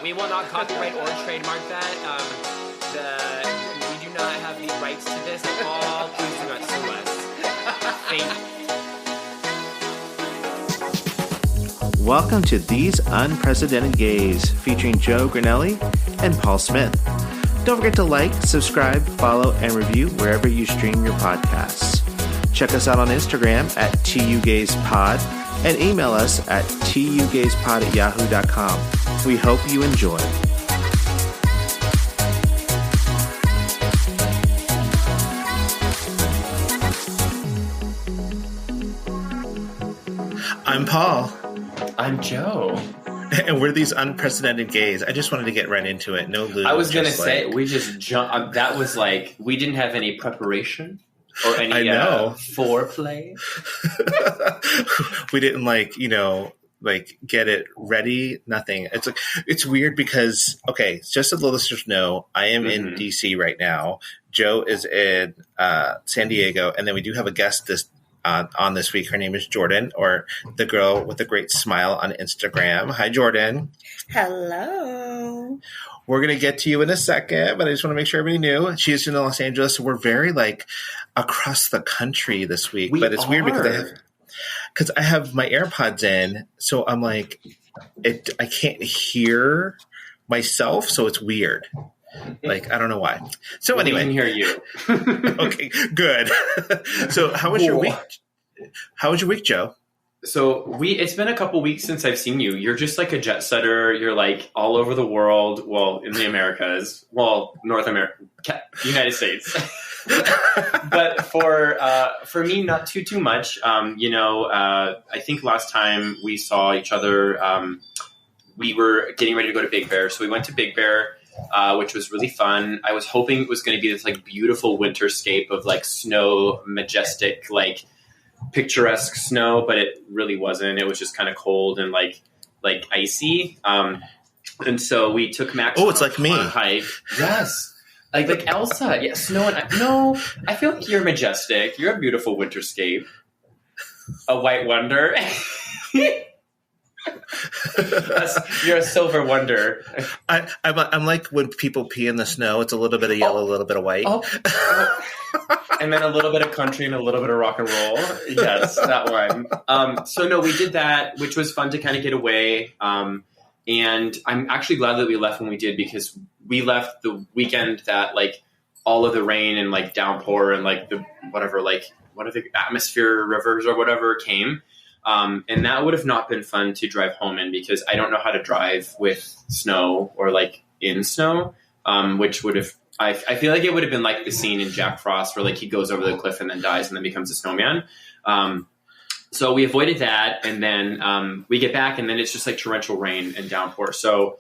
We will not copyright or trademark that. We do not have the rights to this at all. Please do not sue us. Thank you. Welcome to These Unprecedented Gays, featuring Joe Granelli and Paul Smith. Don't forget to like, subscribe, follow, and review wherever you stream your podcasts. Check us out on Instagram at tugayspod and email us at tugayspod@yahoo.com. We hope you enjoy. I'm Paul. I'm Joe. And we're These Unprecedented Gays. I just wanted to get right into it. No lube. I was going to say, we just jumped. That was like, we didn't have any preparation or any foreplay. We didn't get it ready. Nothing. It's weird because, okay, just so the listeners know, I am in DC right now. Joe is in San Diego. And then we do have a guest on this week. Her name is Jordan, or the girl with the great smile on Instagram. Hi, Jordan. Hello. We're going to get to you in a second, but I just want to make sure everybody knew. She's in Los Angeles, so we're very, across the country this week. But it's weird because I have my AirPods in, so I'm I can't hear myself, so it's weird. I don't know why. So anyway. I can hear you. Okay, good. So how was your week? How was your week, Joe? So it's been a couple weeks since I've seen you. You're just like a jet setter. You're all over the world. Well, in the Americas. Well, North America, United States. But for me, not too much. I think last time we saw each other, we were getting ready to go to Big Bear. So we went to Big Bear. Which was really fun. I was hoping it was going to be this beautiful winterscape of snow, majestic, picturesque snow, but it really wasn't. It was just kind of cold and icy. And so we took Max. Oh, it's like me. On a hike. Yes. Like Elsa. Yeah, snow and no, I feel like you're majestic. You're a beautiful winterscape. A white wonder. You're a silver wonder. I'm like when people pee in the snow. It's a little bit of yellow, a little bit of white. And then a little bit of country and a little bit of rock and roll. Yes, that one. So no, we did that, which was fun to kind of get away. And I'm actually glad that we left when we did, because we left the weekend that all of the rain and downpour and the whatever, what are the atmosphere rivers or whatever came. And that would have not been fun to drive home in, because I don't know how to drive with snow or in snow, which would have, I feel like it would have been like the scene in Jack Frost where he goes over the cliff and then dies and then becomes a snowman. So we avoided that. And then we get back and then it's just torrential rain and downpour. So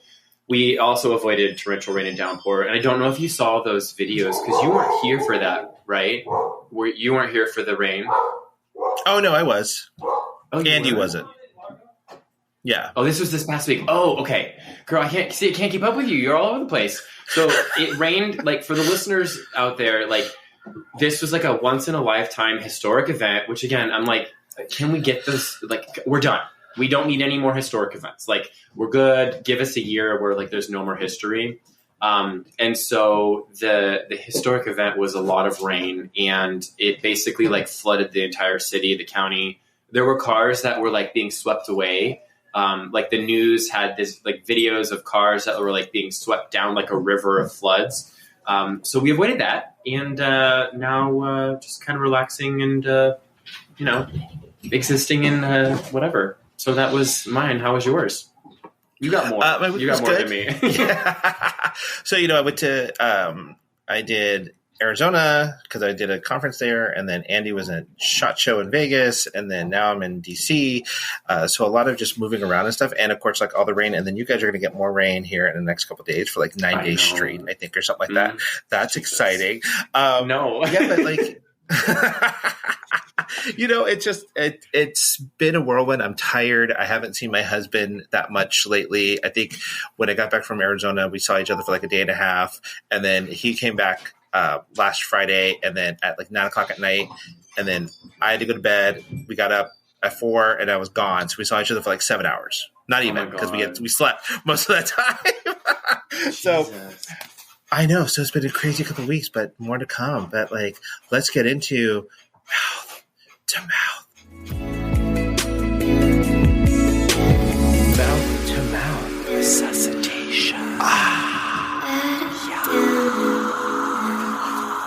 we also avoided torrential rain and downpour. And I don't know if you saw those videos, because you weren't here for that, right? You weren't here for the rain. Oh, no, I was. Oh, Andy wasn't. Yeah. Oh, this was this past week. Oh, okay. Girl, I can't keep up with you. You're all over the place. So it rained, for the listeners out there, this was a once in a lifetime historic event, which again, I'm can we get this? We're done. We don't need any more historic events. We're good. Give us a year where there's no more history. And so the historic event was a lot of rain, and it basically flooded the entire city, the county. There were cars that were being swept away. The news had this videos of cars that were being swept down a river of floods. So we avoided that, and now just kind of relaxing and existing in whatever. So that was mine. How was yours? You got more. You got more than me. Yeah. So I went to I did Arizona because I did a conference there, and then Andy was at SHOT Show in Vegas, and then now I'm in DC. So a lot of just moving around and stuff, and of course all the rain, and then you guys are going to get more rain here in the next couple of days for 9 days straight, I think, or something like that. That's Jesus. Exciting. No, yeah, but it's been a whirlwind. I'm tired. I haven't seen my husband that much lately. I think when I got back from Arizona, we saw each other for a day and a half, and then he came back last Friday, and then at 9:00 at night, and then I had to go to bed. We got up at 4 and I was gone. So we saw each other for 7 hours. Not even, because we slept most of that time. So Jesus. I know. So it's been a crazy couple of weeks, but more to come. But like, let's get into mouth to mouth. Mouth to mouth resuscitation.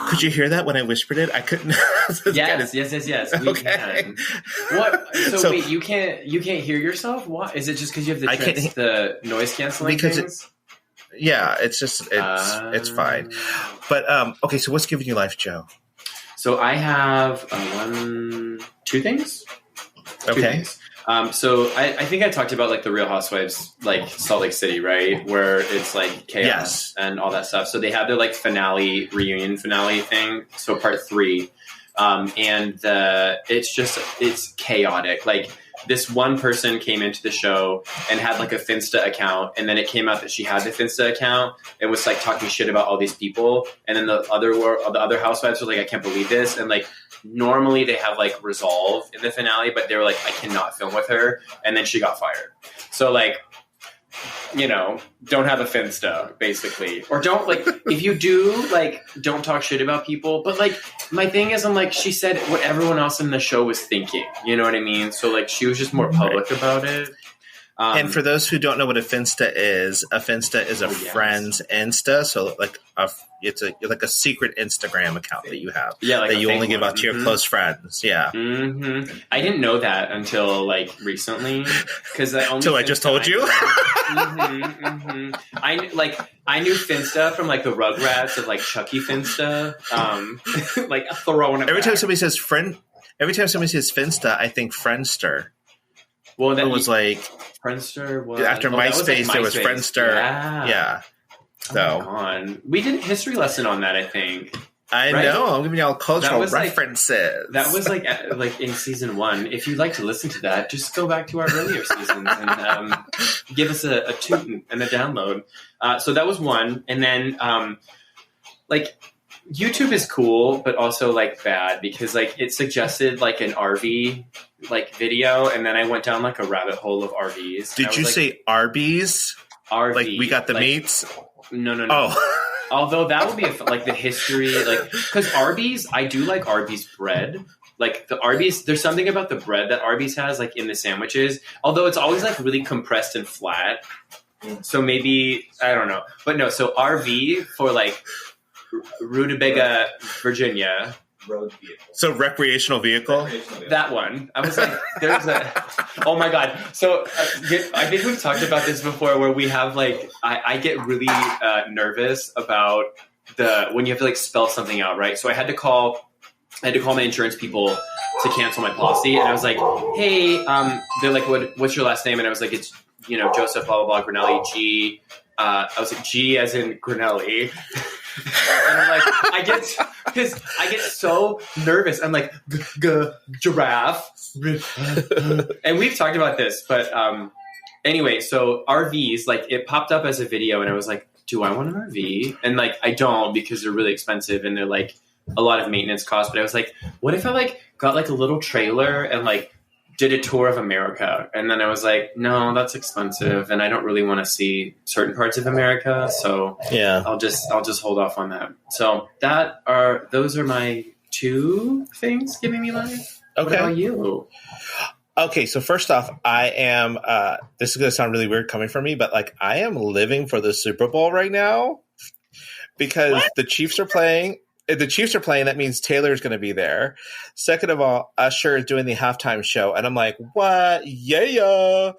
Could you hear that when I whispered it? I couldn't. Yes. We Okay. can. What? So wait, you can't hear yourself? Why? Is it just because you have the noise canceling things? Yeah, it's fine. But okay, so what's giving you life, Joe? So I have two things. Two Okay. things. So I think I talked about like the Real Housewives, like Salt Lake City, right? Where it's like chaos and all that stuff. So they had their like reunion finale thing. So part 3. And it's chaotic. Like this one person came into the show and had like a Finsta account, and then it came out that she had the Finsta account and was like talking shit about all these people. And then the other housewives were like, I can't believe this. And like normally they have like resolve in the finale, but they were like, I cannot film with her. And then she got fired. So like, you know, don't have a Finsta, basically. Or don't, like, if you do, like, don't talk shit about people. But, like, my thing is, I'm like, she said what everyone else in the show was thinking. You know what I mean? So, like, she was just more public about it. And for those who don't know what a Finsta is a friend's Insta. So, like, it's like a secret Instagram account that you have. Yeah, like that you only give out to your close friends. Yeah. Mm-hmm. I didn't know that until, like, recently. Because Until I just told you? I knew Finsta from, like, the Rugrats of, like, Chucky Finsta. Like, throwing it Every back. time somebody says Finsta, I think Friendster. Well, then it was like Friendster was after MySpace, like there was Friendster. Yeah. So we did a history lesson on that, I think. I know. I'm giving y'all cultural references. That was like in season 1. If you'd like to listen to that, just go back to our earlier seasons and give us a toot and a download. So that was one, and then like YouTube is cool, but also like bad because like it suggested like an RV like video, and then I went down like a rabbit hole of RVs. Did you say Arby's? RV, like we got the meats? No. Oh. Although that would be like the history, like because Arby's, I do like Arby's bread. Like the Arby's, there's something about the bread that Arby's has, like in the sandwiches. Although it's always like really compressed and flat. So maybe I don't know, but no. So RV for like Rutabaga, Virginia. Road vehicle. So recreational vehicle? That one. I was like, there's a... Oh, my God. So I think we've talked about this before where we have, like... I get really nervous about when you have to, like, spell something out, right? So I had to call my insurance people to cancel my policy. And I was like, hey, they're like, what's your last name? And I was like, it's, Joseph, blah, blah, blah, Grinelli, G. I was like, G as in Grinelli. And I'm like, I get so nervous. I'm like, giraffe. And we've talked about this, but anyway, so RVs, like it popped up as a video and I was like, do I want an RV? And like, I don't because they're really expensive and they're like a lot of maintenance costs. But I was like, what if I like got like a little trailer and like did a tour of America? And then I was like, no, that's expensive. And I don't really want to see certain parts of America. So yeah, I'll just hold off on that. So those are my 2 things giving me life. Okay. What about you? Okay. So first off, I am, this is going to sound really weird coming from me, but like I am living for the Super Bowl right now because the Chiefs are playing. If the Chiefs are playing, that means Taylor's going to be there. Second of all, Usher is doing the halftime show. And I'm like, what? Yeah.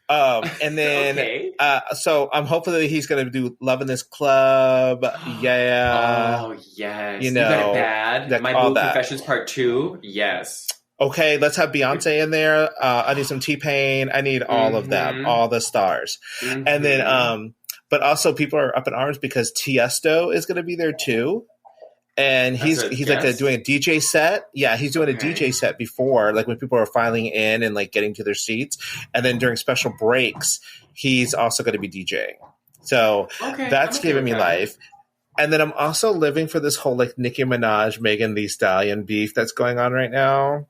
And then, okay. So I'm hoping that he's going to do Love in This Club. Yeah. Oh, yes. You know, got it bad. My Blue Confessions Part 2. Yes. Okay, let's have Beyonce in there. I need some T-Pain. I need all of them, all the stars. Mm-hmm. And then, but also people are up in arms because Tiesto is going to be there too. And he's like doing a DJ set. Yeah, he's doing a DJ set before, like when people are filing in and like getting to their seats. And then during special breaks, he's also going to be DJing. So that's giving me life. And then I'm also living for this whole like Nicki Minaj, Megan Thee Stallion beef that's going on right now.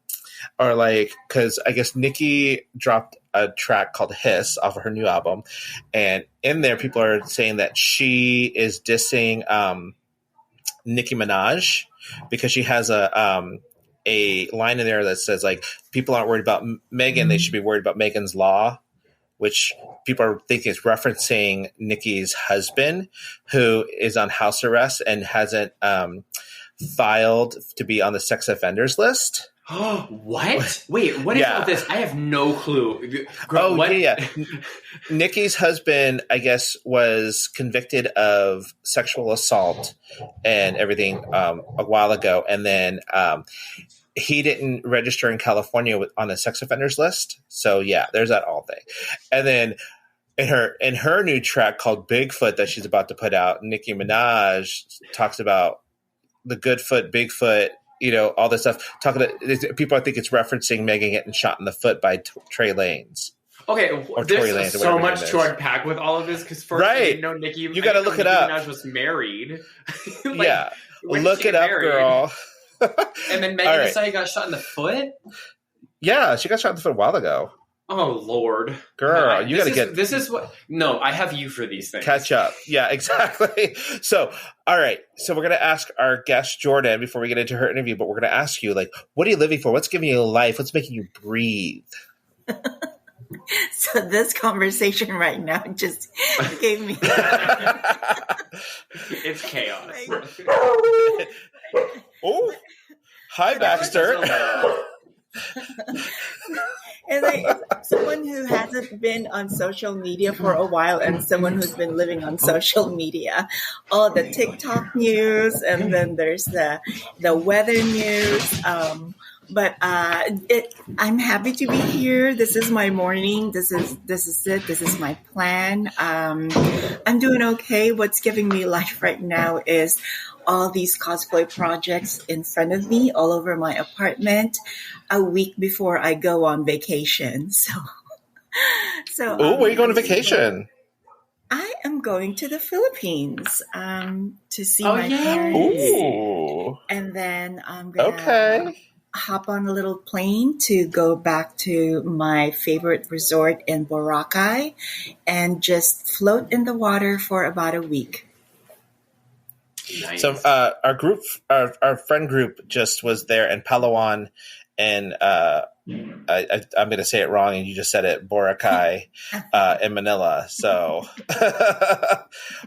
Or like, because I guess Nicki dropped a track called Hiss off of her new album. And in there, people are saying that she is dissing Nicki Minaj because she has a line in there that says, like, people aren't worried about Megan, they should be worried about Megan's Law, which people are thinking is referencing Nicki's husband, who is on house arrest and hasn't filed to be on the sex offenders list. What? Wait, what is all this? I have no clue. What? Yeah. Nikki's husband, I guess, was convicted of sexual assault and everything a while ago, and then he didn't register in California on the sex offenders list. So yeah, there's that all thing. And then in her new track called Bigfoot that she's about to put out, Nicki Minaj talks about the good foot, Bigfoot, all this stuff. People, I think it's referencing Megan getting shot in the foot by Trey Lanez. Okay, there's so much to unpack with all of this because first I didn't know Nicki. You got to look it up. Minaj was married. Look it up, girl. And then Megan Thee got shot in the foot. Yeah, she got shot in the foot a while ago. Oh Lord, girl, you got to get. This is what. No, I have you for these things. Catch up. Yeah, exactly. So, all right. So we're gonna ask our guest Jordan before we get into her interview, but we're gonna ask you, like, what are you living for? What's giving you life? What's making you breathe? So this conversation right now just gave me. It's chaos. Oh, hi, Baxter. And someone who hasn't been on social media for a while and someone who's been living on social media, all the TikTok news, and then there's the weather news. But I'm happy to be here. This is my morning. This is it. This is my plan. I'm doing okay. What's giving me life right now is all these cosplay projects in front of me all over my apartment a week before I go on vacation. So where are you going on vacation? I am going to the Philippines to see my parents. Ooh. And then I'm going to hop on a little plane to go back to my favorite resort in Boracay and just float in the water for about a week. Nice. So our friend group just was there in Palawan, and I'm going to say it wrong, and you just said it, Boracay, in Manila. So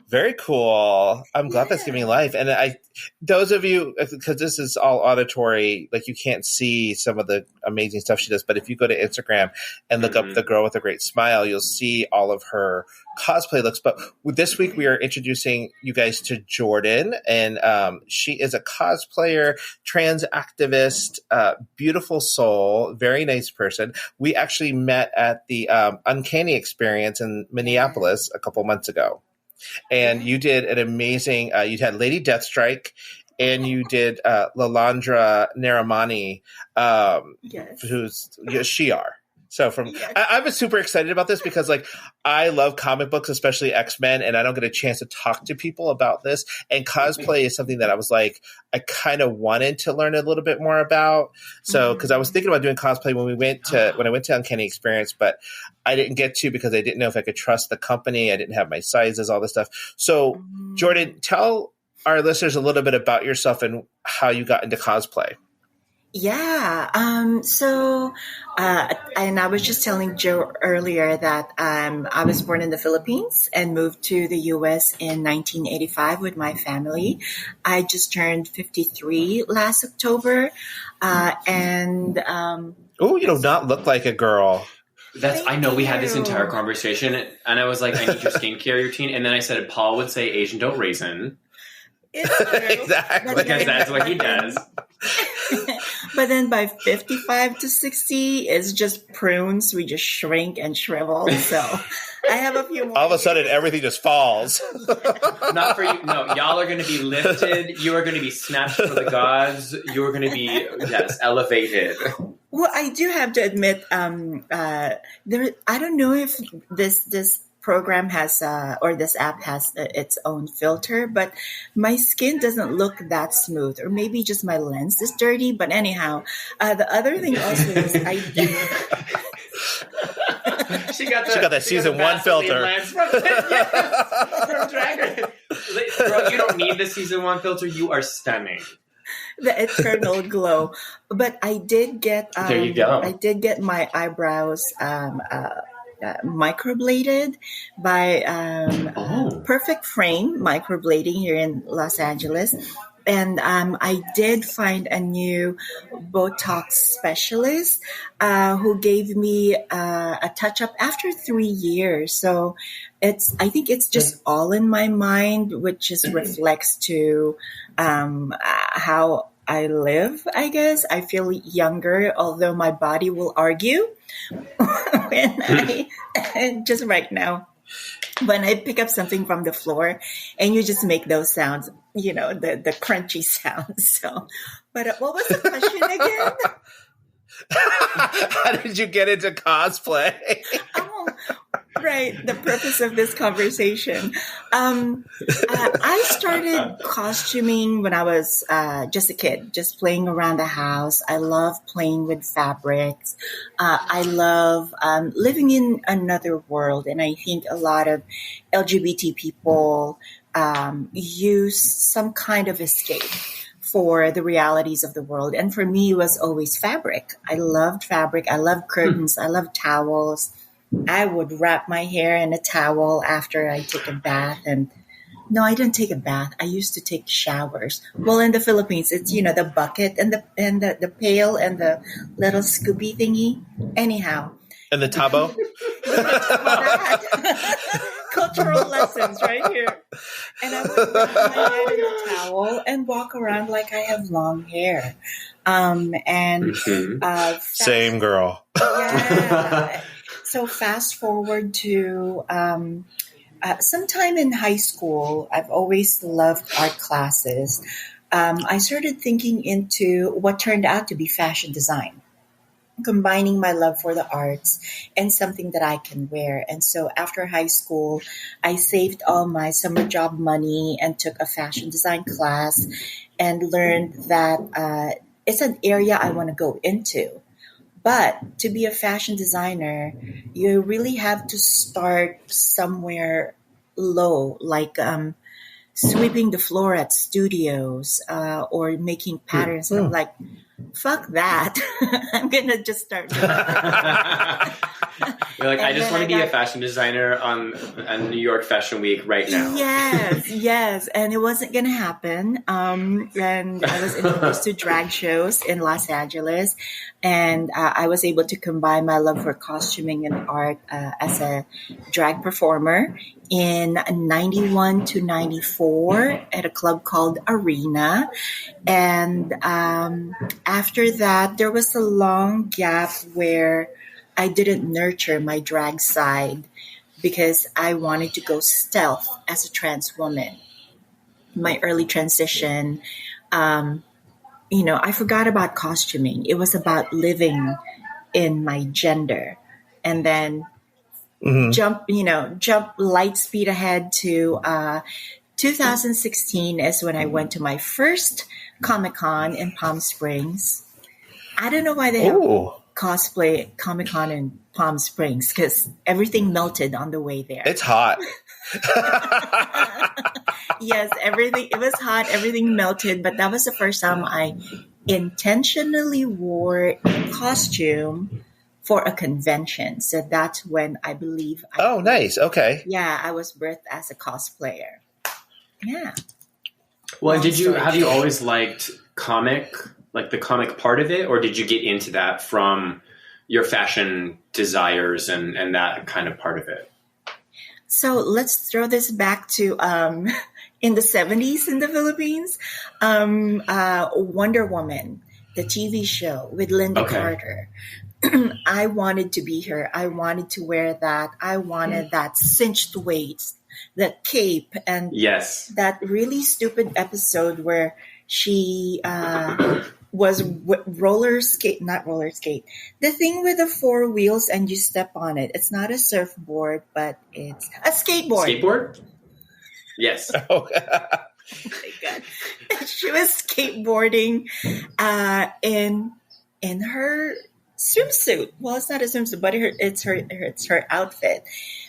very cool. I'm glad that's giving me life. And those of you, because this is all auditory, like you can't see some of the amazing stuff she does. But if you go to Instagram and look up the girl with a great smile, you'll see all of her cosplay looks. But this week we are introducing you guys to Jordan, and she is a cosplayer, trans activist, beautiful soul, very nice person. We actually met at the Uncanny Experience in Minneapolis a couple months ago, and you did an amazing. You had Lady Deathstrike, and you did Lalandra Naramani, who's Shiar. So I was super excited about this because, like, I love comic books, especially X-Men, and I don't get a chance to talk to people about this. And cosplay is something that I was like, I kind of wanted to learn a little bit more about. So, because I was thinking about doing cosplay when I went to Uncanny Experience, but I didn't get to because I didn't know if I could trust the company. I didn't have my sizes, all this stuff. So, Jordan, tell our listeners a little bit about yourself and how you got into cosplay. Yeah. And I was just telling Joe earlier that I was born in the Philippines and moved to the U.S. in 1985 with my family. I just turned 53 last October. You do not look like a girl. I know we had this entire conversation, and I was like, I need your skincare routine. And then I said, Paul would say Asian don't raisin. It's true. Exactly. Because that's what he does. But then by 55 to 60, it's just prunes. We just shrink and shrivel. So I have a few more. All of a sudden, everything just falls. Not for you. No, y'all are going to be lifted. You are going to be snatched for the gods. You are going to be, elevated. Well, I do have to admit, I don't know if this program has or this app has its own filter, but my skin doesn't look that smooth, or maybe just my lens is dirty. But anyhow, the other thing also is She got that season the 1 Vaseline filter. lens from Drag Race. Girl, you don't need the season 1 filter. You are stunning. The eternal glow. But I did get There you go. I did get my eyebrows microbladed by Perfect Frame Microblading here in Los Angeles. And I did find a new Botox specialist who gave me a touch up after 3 years. So I think it's just all in my mind, which just reflects to how I live, I guess. I feel younger, although my body will argue and just right now. When I pick up something from the floor and you just make those sounds, the crunchy sounds. So, but what was the question again? How did you get into cosplay? Oh, right. The purpose of this conversation. I started costuming when I was just a kid, just playing around the house. I love playing with fabrics. I love living in another world. And I think a lot of LGBT people use some kind of escape for the realities of the world. And for me, it was always fabric. I loved fabric. I loved curtains. I loved towels. I would wrap my hair in a towel after I take a bath. And no, I didn't take a bath. I used to take showers. Well, in the Philippines, it's, the bucket and the pail and the little scoopy thingy. Anyhow. And the tabo? Cultural lessons right here. And I would wrap my head in a towel and walk around like I have long hair. Same girl. Yeah. So fast forward to sometime in high school, I've always loved art classes. I started thinking into what turned out to be fashion design, combining my love for the arts and something that I can wear. And so after high school, I saved all my summer job money and took a fashion design class and learned that it's an area I want to go into. But to be a fashion designer, you really have to start somewhere low, like sweeping the floor at studios or making patterns. I'm like, fuck that. I'm going to just start doing that. You're like, I just want to be a fashion designer on a New York Fashion Week right now. Yes. And it wasn't going to happen. And I was introduced to drag shows in Los Angeles. And I was able to combine my love for costuming and art as a drag performer in 91 to 94 at a club called Arena. And after that, there was a long gap where I didn't nurture my drag side because I wanted to go stealth as a trans woman. My early transition, I forgot about costuming. It was about living in my gender. And then jump light speed ahead to 2016 is when I went to my first Comic-Con in Palm Springs. I don't know why they have cosplay Comic-Con in Palm Springs because everything melted on the way there. It's hot. Yes, it was hot. Everything melted. But that was the first time I intentionally wore a costume for a convention. So that's when I believe. Nice. Okay. Yeah, I was birthed as a cosplayer. Yeah. Well, have you always liked comic, like the comic part of it, or did you get into that from your fashion desires and that kind of part of it? So let's throw this back to in the 70s in the Philippines. Wonder Woman, the TV show with Linda Carter. I wanted to be her. I wanted to wear that. I wanted that cinched waist, the cape, and that really stupid episode where she was not roller skate, the thing with the 4 wheels and you step on it. It's not a surfboard, but it's a skateboard. Skateboard? Yes. Oh my God. She was skateboarding in her swimsuit. Well, it's not a swimsuit, but it's her outfit.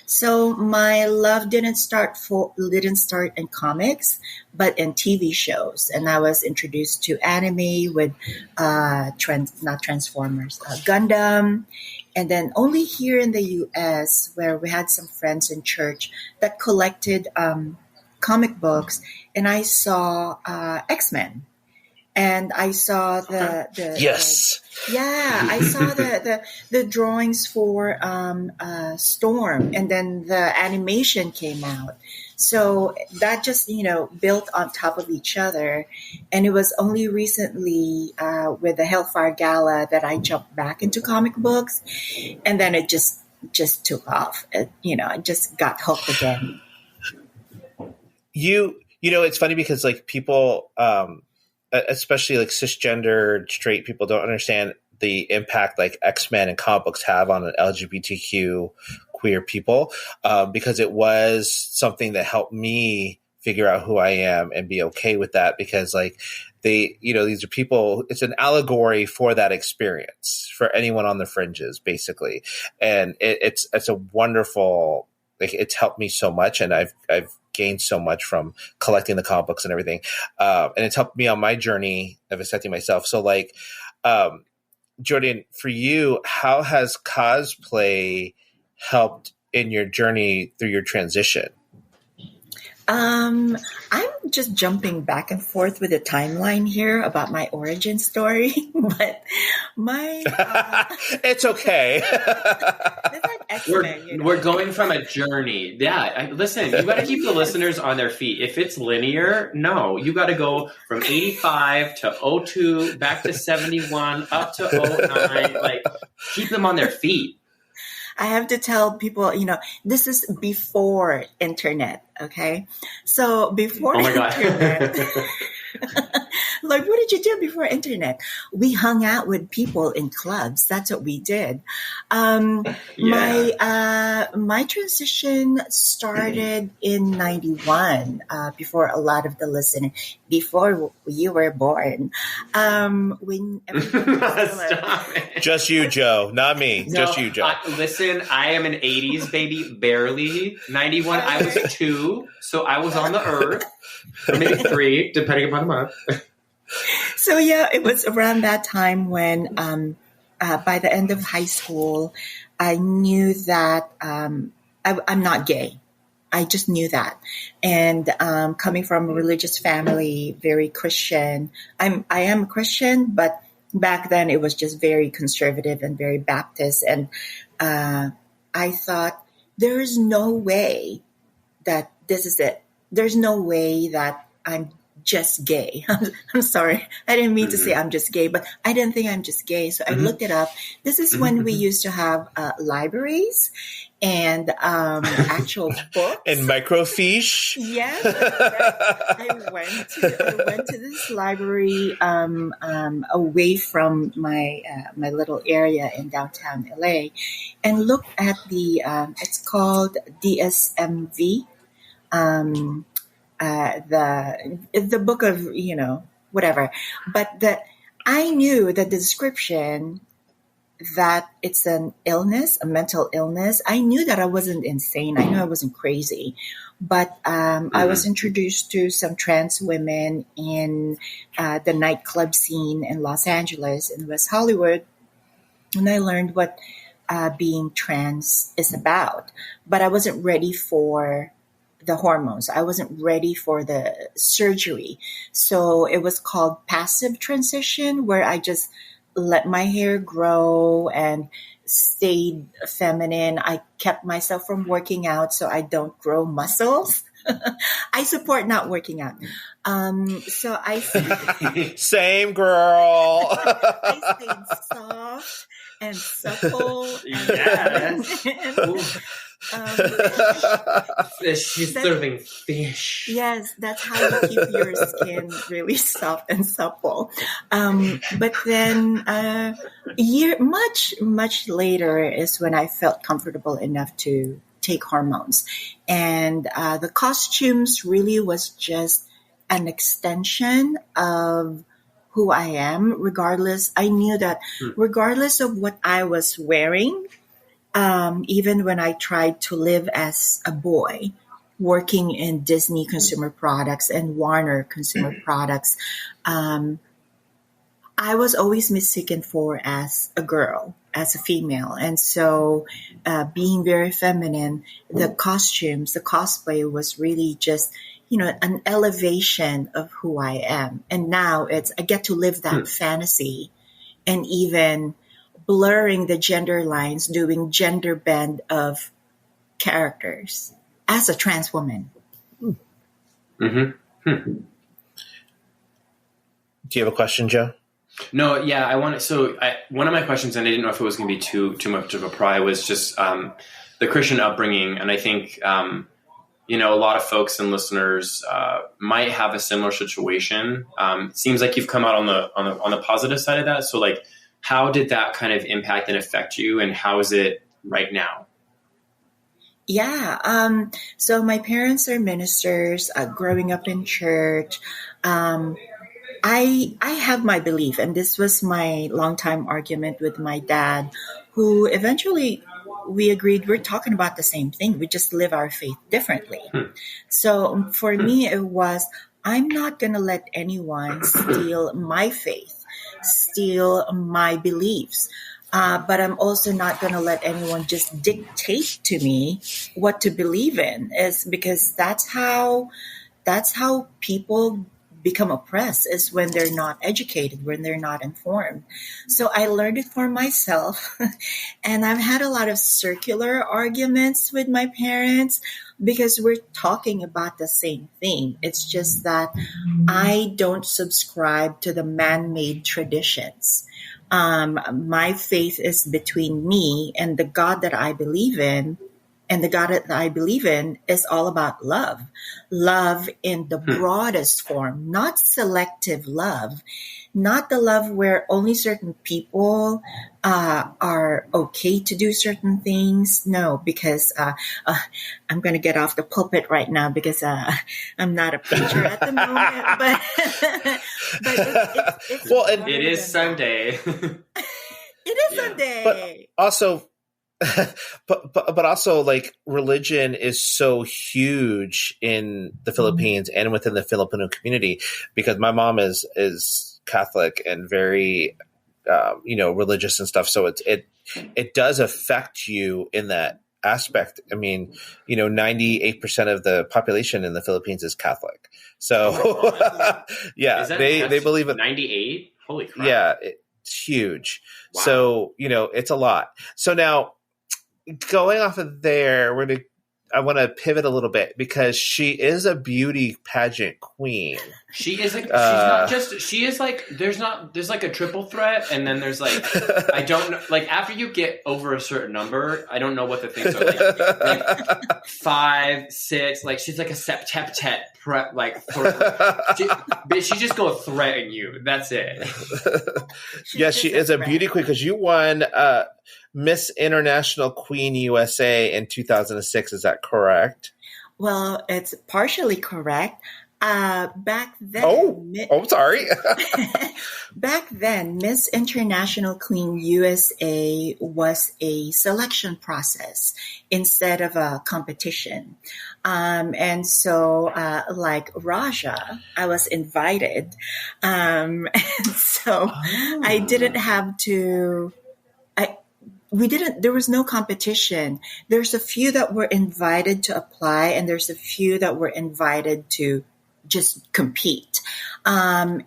So my love didn't start in comics, but in TV shows, and I was introduced to anime with not Transformers, Gundam, and then only here in the U.S. where we had some friends in church that collected comic books, and I saw X-Men. And I saw yes. I saw the drawings for Storm, and then the animation came out. So that just built on top of each other, and it was only recently with the Hellfire Gala that I jumped back into comic books, and then it just took off. I just got hooked again. It's funny because like people. Especially like cisgender straight people don't understand the impact like X-Men and comic books have on LGBTQ queer people, because it was something that helped me figure out who I am and be okay with that, because like these are people, it's an allegory for that experience for anyone on the fringes basically. And it's a wonderful, like it's helped me so much, and I've gained so much from collecting the comic books and everything. And it's helped me on my journey of accepting myself. So like, Jordan, for you, how has cosplay helped in your journey through your transition? I'm just jumping back and forth with the timeline here about my origin story, but my it's okay. We're going from a journey. Yeah, listen, you got to keep the listeners on their feet. If it's linear, no, you got to go from 85 to 02, back to 71, up to 09. Like, keep them on their feet. I have to tell people, this is before internet, okay? So before internet, like, what did you do before internet? We hung out with people in clubs. That's what we did. My transition started in 91, before a lot of the listeners, before you were born. When Just you, Joe, not me. No, just you, Joe. Listen, I am an 80s baby, barely. 91, I was 2, so I was on the earth. Or maybe 3, depending upon the month. So yeah, it was around that time when by the end of high school, I knew that I'm not gay. I just knew that. And coming from a religious family, very Christian, I am a Christian, but back then it was just very conservative and very Baptist. And I thought, there is no way that this is it. There's no way that I'm just gay. I'm sorry. I didn't mean to say I'm just gay, but I didn't think I'm just gay. So I looked it up. This is when we used to have libraries and actual books. And microfiche. Yes. I went to this library away from my little area in downtown LA and looked at the, it's called DSMV. The book of, whatever. But I knew that the description that it's an illness, a mental illness. I knew that I wasn't insane. I knew I wasn't crazy. But I was introduced to some trans women in the nightclub scene in Los Angeles, in West Hollywood. And I learned what being trans is about. But I wasn't ready for the hormones. I wasn't ready for the surgery. So it was called passive transition, where I just let my hair grow and stayed feminine. I kept myself from working out so I don't grow muscles. I support not working out. So I same girl. I stayed soft and supple. She's serving fish. Yes, that's how you keep your skin really soft and supple. But then much later is when I felt comfortable enough to take hormones. And the costumes really was just an extension of who I am, regardless. I knew that regardless of what I was wearing, even when I tried to live as a boy, working in Disney consumer products and Warner consumer products, I was always mistaken for as a girl, as a female. And so being very feminine, the costumes, the cosplay was really just, an elevation of who I am. And now I get to live that fantasy, and even blurring the gender lines, doing gender bend of characters as a trans woman. Do you have a question, Joe? No, yeah, I want to. So one of my questions, and I didn't know if it was going to be too much of a pry, was just the Christian upbringing, and I think a lot of folks and listeners might have a similar situation. Seems like you've come out on the positive side of that. So, like, how did that kind of impact and affect you, and how is it right now? Yeah. So my parents are ministers. Growing up in church, I have my belief, and this was my longtime argument with my dad, who eventually we agreed we're talking about the same thing. We just live our faith differently. So for me, it was, I'm not going to let anyone steal my faith, steal my beliefs. But I'm also not going to let anyone just dictate to me what to believe in, is because that's how people become oppressed, is when they're not educated, when they're not informed. So I learned it for myself. And I've had a lot of circular arguments with my parents because we're talking about the same thing. It's just that I don't subscribe to the man-made traditions. My faith is between me and the God that I believe in. And the God that I believe in is all about love. Love in the broadest form, not selective love, not the love where only certain people are okay to do certain things. No, because I'm going to get off the pulpit right now because I'm not a preacher at the moment. But it's it is Sunday. It is Sunday. But also, but also, like, religion is so huge in the Philippines and within the Filipino community, because my mom is Catholic and very religious and stuff. So it does affect you in that aspect. I mean, 98% of the population in the Philippines is Catholic. So yeah, they believe it. 98. Holy crap. Yeah, it's huge. Wow. So it's a lot. So now, going off of there, I want to pivot a little bit, because she is a beauty pageant queen. She is she's not just, she is like, there's like a triple threat, and then there's like, I don't know, like, after you get over a certain number, I don't know what the things are, like 5, 6, like, she's like a septet prep, like, she just go threaten you. That's it. Yes, she is a beauty queen, because you won Miss International Queen USA in 2006. Is that correct? Well, it's partially correct. Back then. Sorry. Back then, Miss International Queen USA was a selection process instead of a competition. And so, like Raja, I was invited. And so I didn't have to. There was no competition. There's a few that were invited to apply, and there's a few that were invited to just compete. And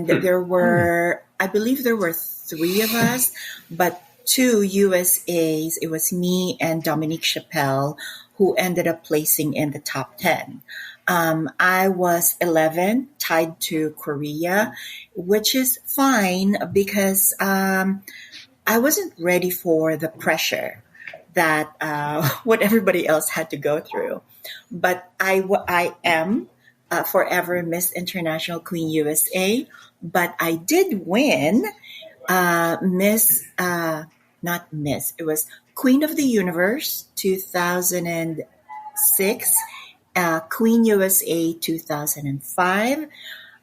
there were, I believe there were 3 of us, but 2 USAs. It was me and Dominique Chappelle, who ended up placing in the top 10. I was 11, tied to Korea, which is fine because, I wasn't ready for the pressure that what everybody else had to go through. But I am forever Miss International Queen USA. But I did win it was Queen of the Universe 2006, Queen USA 2005,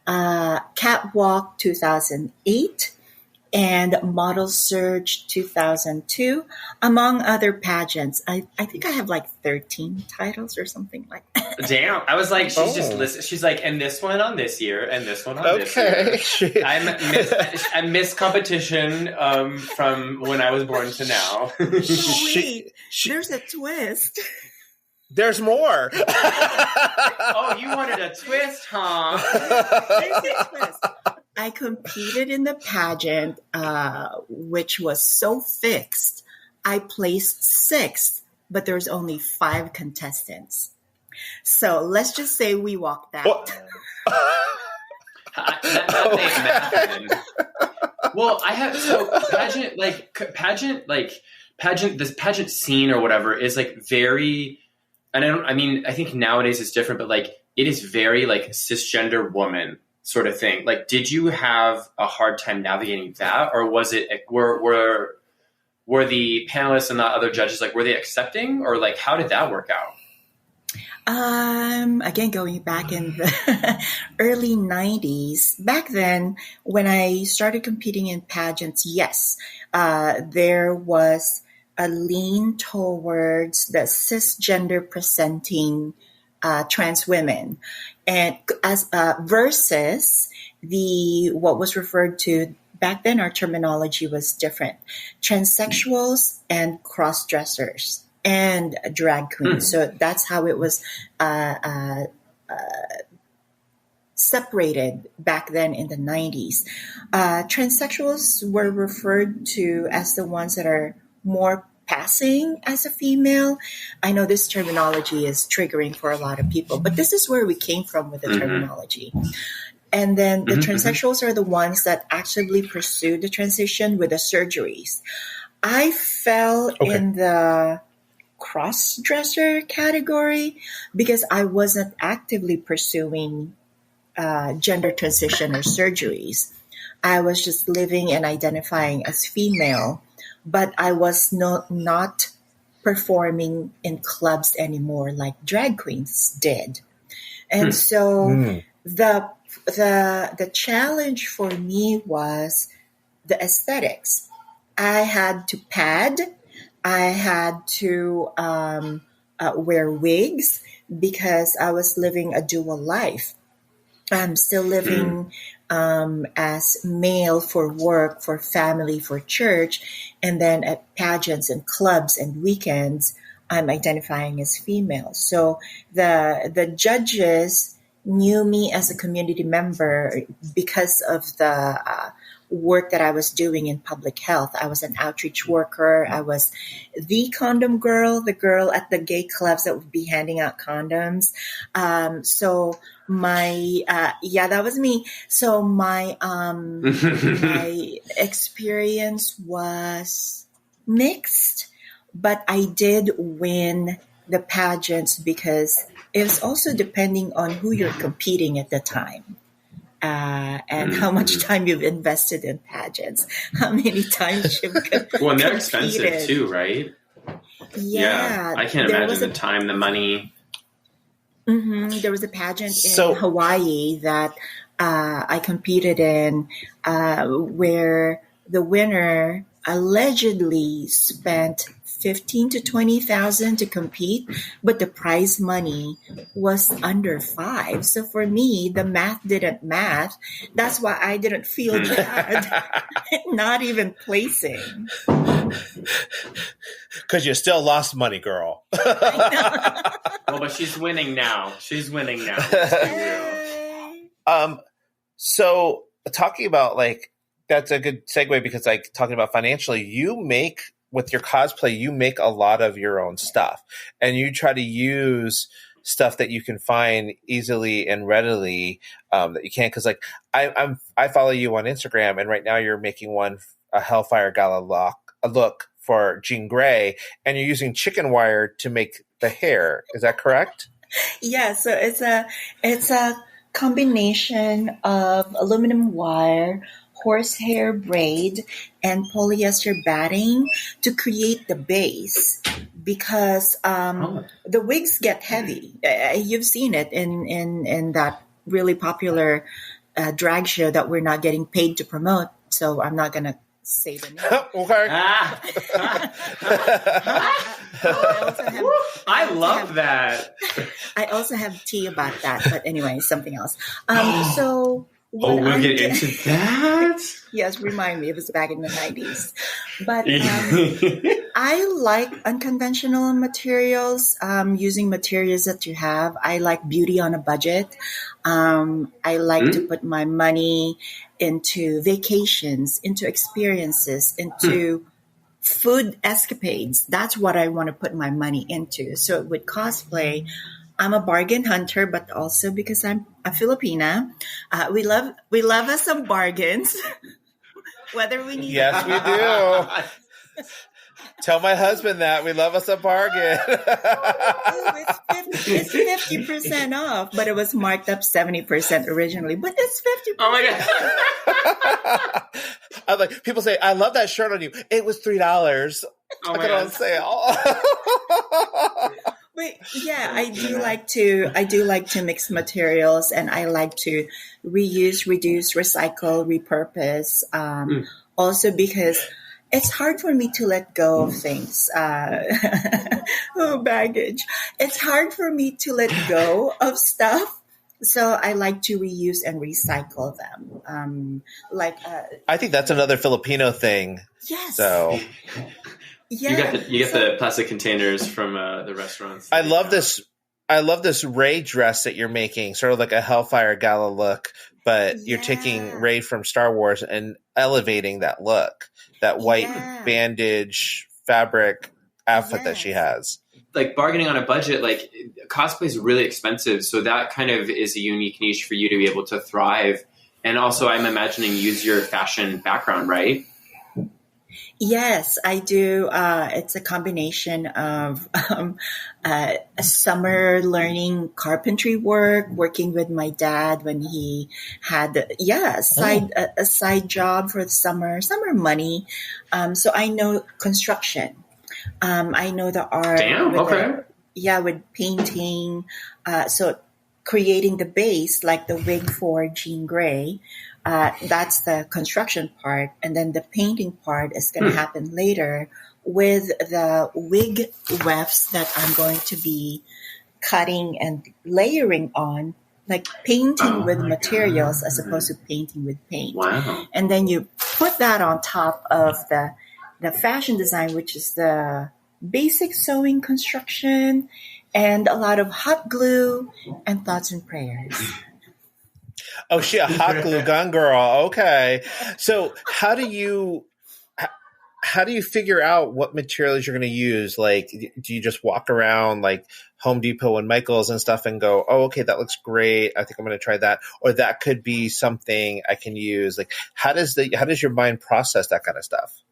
Catwalk 2008, and Model Surge 2002, among other pageants. I think I have like 13 titles or something like that. Damn. I was like, she's just listening. She's like, and this one on this year, and this one on this year. I'm Miss Competition from when I was born to now. Oh, wait, there's a twist. There's more. Oh, you wanted a twist, huh? There's a twist. I competed in the pageant, which was so fixed. I placed 6th, but there's only 5 contestants. So let's just say we walked out. That ain't math. Well, I have this pageant scene or whatever is like very, and I think nowadays it's different, but like it is very like cisgender woman sort of thing. Like, did you have a hard time navigating that, or was it were the panelists and the other judges like, were they accepting, or like how did that work out? Again, going back in the early 90s, back then when I started competing in pageants, yes, there was a lean towards the cisgender presenting trans women, and as versus what was referred to back then, our terminology was different: transsexuals and cross-dressers and drag queens. So that's how it was separated back then in the 90s. Transsexuals were referred to as the ones that are more passing as a female. I know this terminology is triggering for a lot of people, but this is where we came from with the terminology. And then the transsexuals are the ones that actively pursued the transition with the surgeries. I fell in the cross-dresser category because I wasn't actively pursuing gender transition or surgeries. I was just living and identifying as female, but I was not performing in clubs anymore like drag queens did. And so the challenge for me was the aesthetics. I had to pad. I had to wear wigs because I was living a dual life. I'm still living as male for work, for family, for church, and then at pageants and clubs and weekends, I'm identifying as female. So the judges knew me as a community member because of the work that I was doing in public health. I was an outreach worker. I was the condom girl, the girl at the gay clubs that would be handing out condoms. So my, that was me. So my, my experience was mixed, but I did win the pageants because it was also depending on who you're competing at the time. And how much time you've invested in pageants, how many times you've well, and they're expensive too, right? Yeah, I can't imagine the time, the money. There was a pageant in Hawaii that I competed in where the winner allegedly spent $15,000 to $20,000 to compete, but the prize money was under $5,000. So for me, the math didn't math. That's why I didn't feel bad, not even placing. Because you still lost money, girl. Well, but she's winning now. So talking about like, that's a good segue because like talking about financially, with your cosplay, you make a lot of your own stuff and you try to use stuff that you can find easily and readily that you can. Cause like I follow you on Instagram and right now you're making a Hellfire Gala look for Jean Grey and you're using chicken wire to make the hair. Is that correct? Yeah. So it's a combination of aluminum wire, horsehair braid, and polyester batting to create the base because the wigs get heavy. You've seen it in that really popular drag show that we're not getting paid to promote. So I'm not going to say the name. Okay. I love that. I also have tea about that, but anyway, something else. So we'll get into that. Yes, remind me. It was back in the 90s. But I like unconventional materials, using materials that you have. I like beauty on a budget. I like to put my money into vacations, into experiences, into food escapades. That's what I want to put my money into. So with cosplay, I'm a bargain hunter, but also because I'm a Filipina, we love us some bargains. Whether we need Yes, we do. Tell my husband that we love us a bargain. It's 50% off, but it was marked up 70% originally. But it's 50%. Oh my god! I'm like, people say, "I love that shirt on you." It was $3. Oh I got it on sale. But yeah, I do like to mix materials, and I like to reuse, reduce, recycle, repurpose. Also because it's hard for me to let go of things. Baggage. It's hard for me to let go of stuff. So I like to reuse and recycle them. I think that's another Filipino thing. Yes. So yeah. You get the plastic containers from the restaurants. I love this. I love this Rey dress that you're making, sort of like a Hellfire Gala look, but you're taking Rey from Star Wars and elevating that look, that white bandage fabric outfit that she has. Like bargaining on a budget, like cosplay is really expensive. So that kind of is a unique niche for you to be able to thrive. And also I'm imagining use your fashion background, right? Yes, I do. It's a combination of a summer learning carpentry work, working with my dad when he had a side job for the summer money. So I know construction. I know the art. Damn. Okay. With painting. So creating the base, like the wig for Jean Grey. That's the construction part. And then the painting part is going to happen later with the wig wefts that I'm going to be cutting and layering on, like painting with materials as opposed to painting with paint. Wow. And then you put that on top of the fashion design, which is the basic sewing construction and a lot of hot glue and thoughts and prayers. Oh, she a hot glue gun girl. Okay. So how do you figure out what materials you're going to use? Like, do you just walk around like Home Depot and Michael's and stuff and go, oh, okay, that looks great. I think I'm going to try that. Or that could be something I can use. Like, how does your mind process that kind of stuff?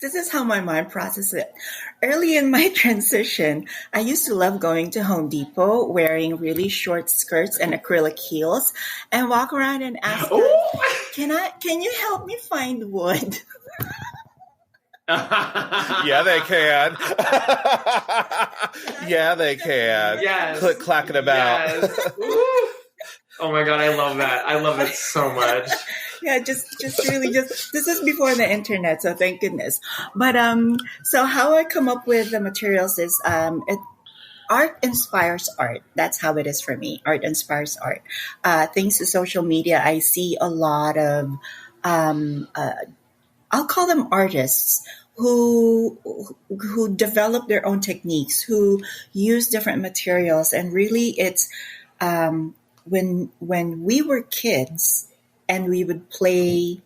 This is how my mind processes it. Early in my transition, I used to love going to Home Depot, wearing really short skirts and acrylic heels, and walk around and ask them, can you help me find wood? Yeah, they can. Yeah, they can. Yes. Click clacking about. Yes. Oh my god, I love that. I love it so much. Yeah, just really this is before the internet, so thank goodness. But so how I come up with the materials is art inspires art. That's how it is for me. Art inspires art. Thanks to social media, I see a lot of I'll call them artists who develop their own techniques, who use different materials, and really it's when we were kids and we would play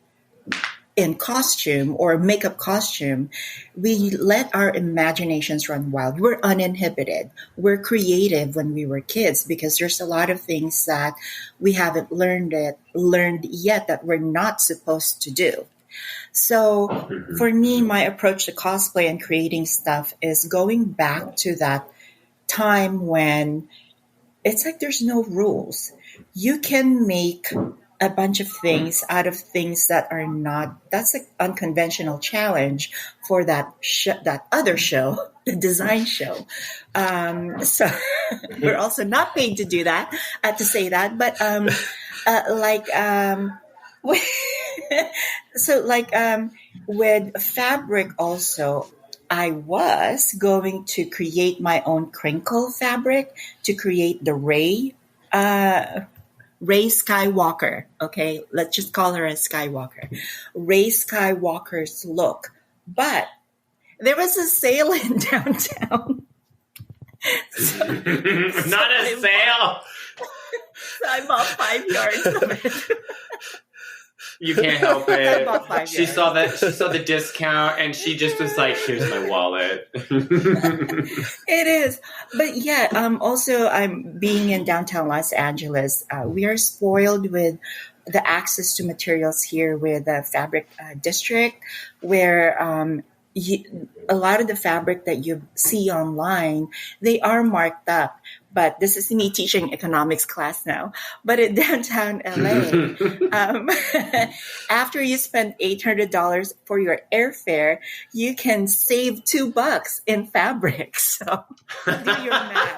in costume or makeup costume, we let our imaginations run wild. We're uninhibited. We're creative when we were kids because there's a lot of things that we haven't learned yet that we're not supposed to do. So for me, my approach to cosplay and creating stuff is going back to that time when it's like there's no rules. You can make a bunch of things out of things that are not. That's an unconventional challenge for that that other show, the design show. So we're also not paid to do that, to say that, but like so like with fabric also. I was going to create my own crinkle fabric to create the Ray Skywalker. Okay, let's just call her a Skywalker. Ray Skywalker's look. But there was a sale in downtown. Not a sale. So I bought 5 yards of it. You can't help About 5 it. She yards. saw that. She saw the discount, and she just was like, "Here's my wallet." It is. But yeah, also I'm being in downtown Los Angeles. We are spoiled with the access to materials here with the fabric district, where a lot of the fabric that you see online, they are marked up. But this is me teaching economics class now. But in downtown LA, after you spend $800 for your airfare, you can save $2 in fabric. So do your math.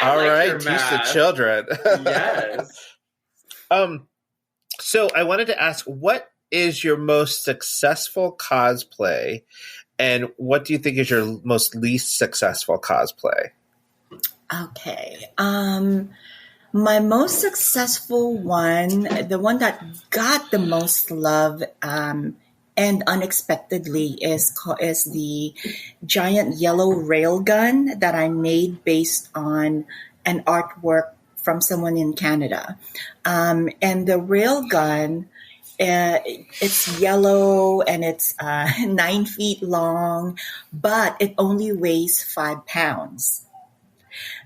All like right, your teach the math. children. Yes. So I wanted to ask, what is your most successful cosplay, and what do you think is your most least successful cosplay? Okay. My most successful one, the one that got the most love, and unexpectedly is the giant yellow railgun that I made based on an artwork from someone in Canada. And the railgun, it's yellow and it's 9 feet long, but it only weighs 5 pounds.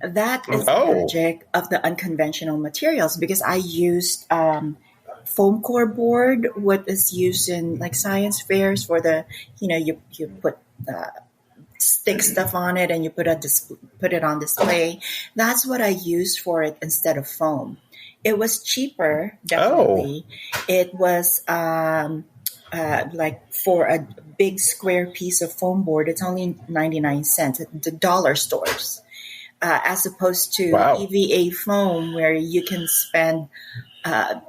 That is the magic of the unconventional materials, because I used foam core board, what is used in like science fairs for the, you put stick stuff on it and you put it on display. That's what I used for it instead of foam. It was cheaper, definitely. It was like for a big square piece of foam board, it's only 99 cents at the dollar stores, as opposed to EVA foam where you can spend a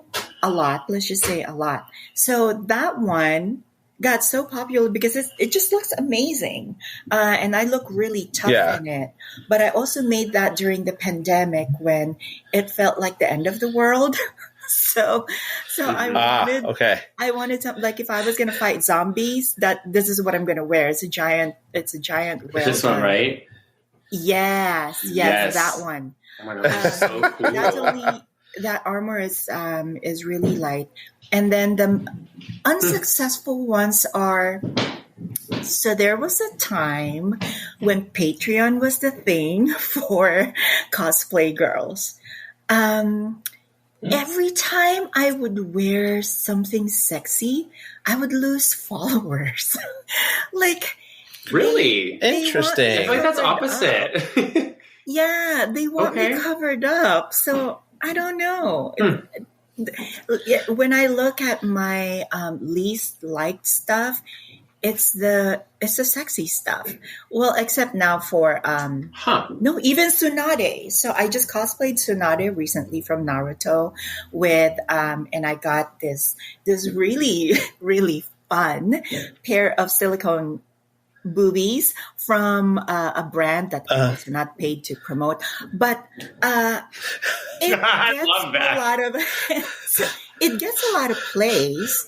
lot, let's just say a lot. So that one got so popular because it just looks amazing. And I look really tough in it. But I also made that during the pandemic when it felt like the end of the world. So I wanted to, like, if I was going to fight zombies, this is what I'm going to wear. It's a giant rail. This one, right? Yes, that one. Oh my God, that's so cool. That armor is really light. And then the unsuccessful ones are, so there was a time when Patreon was the thing for cosplay girls. Every time I would wear something sexy, I would lose followers. Like, really interesting. I feel like that's opposite. Yeah, they want me covered up. So I don't know. When I look at my least liked stuff, it's the sexy stuff. Well, except now for even Tsunade. So I just cosplayed Tsunade recently from Naruto with and I got this really really fun pair of silicone boobies from a brand that I was not paid to promote, but it gets a lot of plays,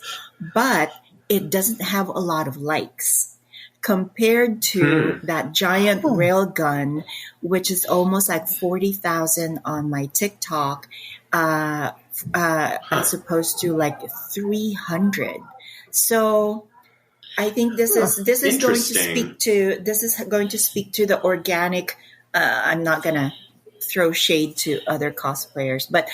but it doesn't have a lot of likes compared to that giant rail gun, which is almost like 40,000 on my TikTok, as opposed to like 300. So I think this is going to speak to the organic. I'm not gonna throw shade to other cosplayers, but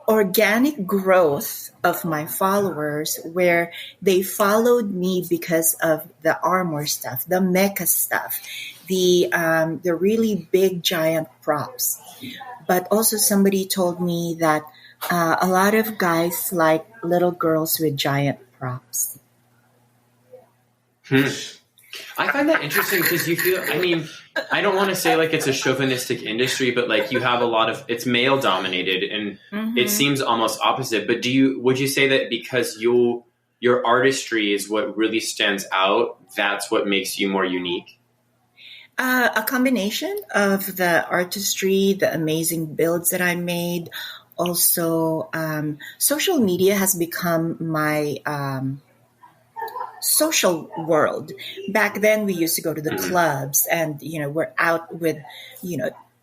organic growth of my followers where they followed me because of the armor stuff, the mecha stuff, the really big giant props. But also somebody told me that a lot of guys like little girls with giant props. I find that interesting because you feel, I mean, I don't want to say like it's a chauvinistic industry, but like you have a lot of, it's male dominated and it seems almost opposite. But would you say that because your artistry is what really stands out, that's what makes you more unique? A combination of the artistry, the amazing builds that I made. Also, social media has become my social world. Back then, we used to go to the clubs and, we're out with,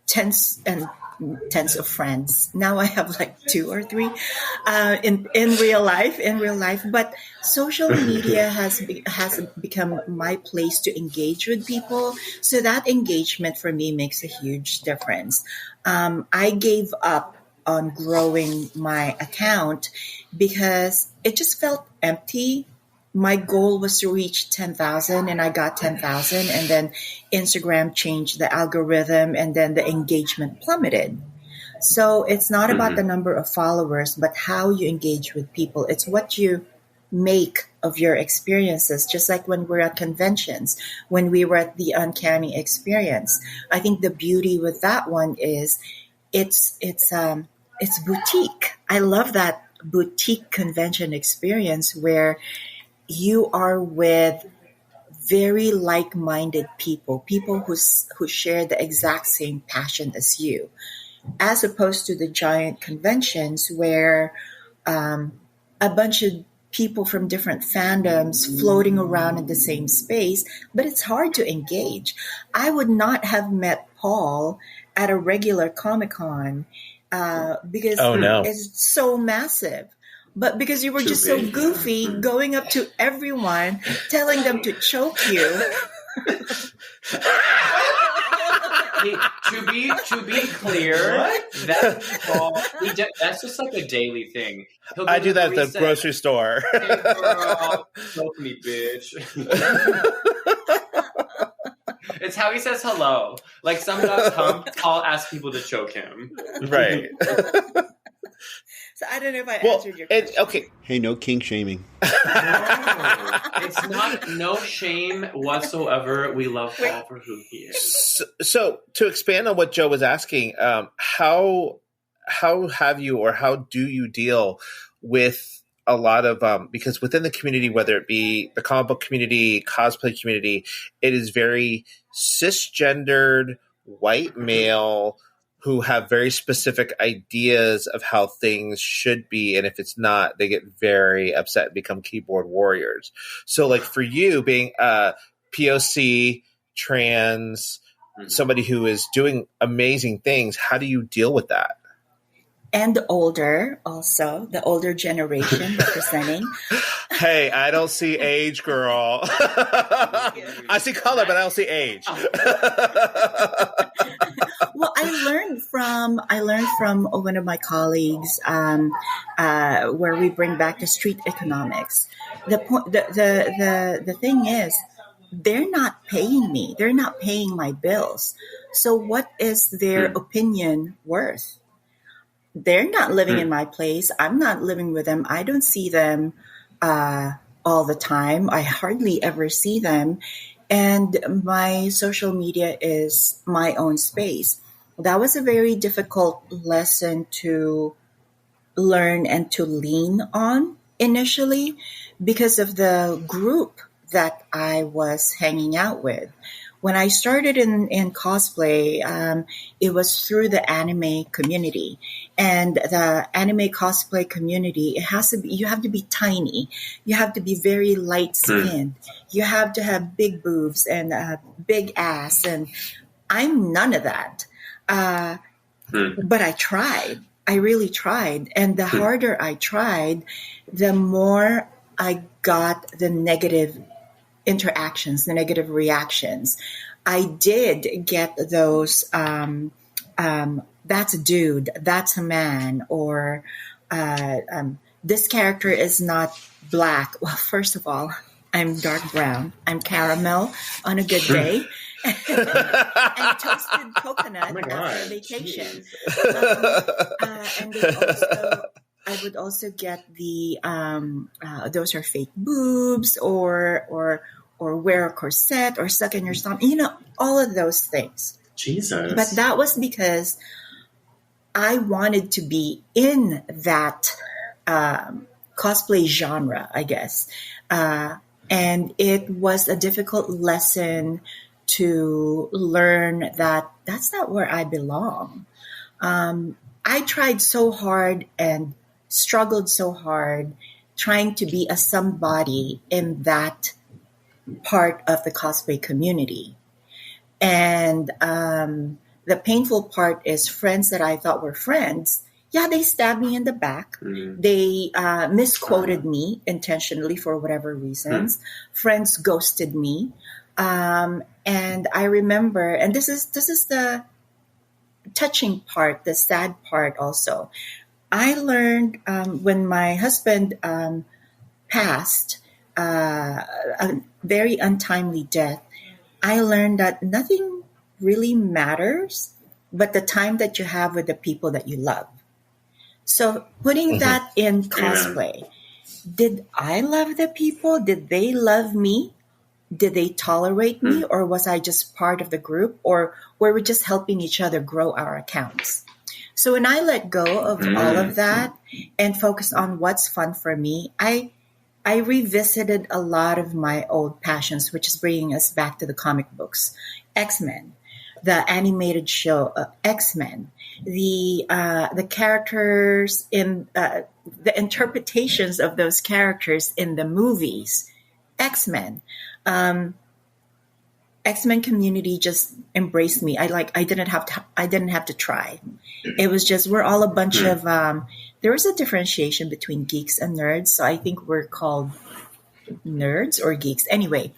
tens and tens of friends. Now I have like 2 or 3 in real life. But social media has become my place to engage with people. So that engagement for me makes a huge difference. I gave up on growing my account because it just felt empty. My goal was to reach 10,000 and I got 10,000, and then Instagram changed the algorithm and then the engagement plummeted. So it's not about the number of followers, but how you engage with people. It's what you make of your experiences, just like when we're at conventions, when we were at the Uncanny Experience. I think the beauty with that one is it's boutique. I love that boutique convention experience where you are with very like-minded people who share the exact same passion as you, as opposed to the giant conventions where a bunch of people from different fandoms floating around in the same space, but it's hard to engage. I would not have met Paul at a regular Comic-Con because it's so massive. But because you were just so goofy, going up to everyone, telling them to choke you. To be clear, that's just like a daily thing. I do that at the grocery store. Hey girl, choke me, bitch. It's how he says hello. Like sometimes Paul asks people to choke him. Right. So I don't know if I answered your question. Okay. Hey, no kink shaming. It's not no shame whatsoever. We love Paul for who he is. So to expand on what Joe was asking, how have you or how do you deal with a lot of because within the community, whether it be the comic book community, cosplay community, it is very cisgendered, white male who have very specific ideas of how things should be. And if it's not, they get very upset and become keyboard warriors. So like for you being POC, trans, somebody who is doing amazing things, how do you deal with that? And older, also, the older generation representing. Hey, I don't see age, girl. I see color, but I don't see age. Well, I learned from one of my colleagues where we bring back the street economics. The thing is, they're not paying me. They're not paying my bills. So what is their opinion worth? They're not living in my place. I'm not living with them. I don't see them all the time. I hardly ever see them. And my social media is my own space. That was a very difficult lesson to learn and to lean on initially because of the group that I was hanging out with. When I started in cosplay, it was through the anime community. And the anime cosplay community, you have to be tiny. You have to be very light-skinned. You have to have big boobs and a big ass. And I'm none of that. But I tried. I really tried. And the harder I tried, the more I got the negative interactions, the negative reactions. I did get those, that's a dude, that's a man, or this character is not black. Well, first of all, I'm dark brown. I'm caramel on a good day. And toasted coconut after vacation. And they also, I would also get the those are fake boobs, or wear a corset, or suck in your stomach. All of those things. Jesus. But that was because I wanted to be in that cosplay genre, I guess. And it was a difficult lesson to learn that that's not where I belong. I tried so hard and struggled so hard trying to be a somebody in that part of the cosplay community. And the painful part is friends that I thought were friends. Yeah, they stabbed me in the back. Mm. They misquoted me intentionally for whatever reasons. Friends ghosted me. And I remember, and this is the touching part, the sad part also. I learned when my husband passed, a very untimely death, I learned that nothing really matters but the time that you have with the people that you love. So putting that in cosplay, did I love the people? Did they love me? Did they tolerate me? Or was I just part of the group? Or were we just helping each other grow our accounts? So when I let go of all of that and focused on what's fun for me, I revisited a lot of my old passions, which is bringing us back to the comic books. X-Men, the animated show X-Men, the characters in the interpretations of those characters in the movies. X-Men. X-Men community just embraced me. I didn't have to try. It was just, we're all a bunch of, there was a differentiation between geeks and nerds. So I think we're called nerds or geeks. Anyway,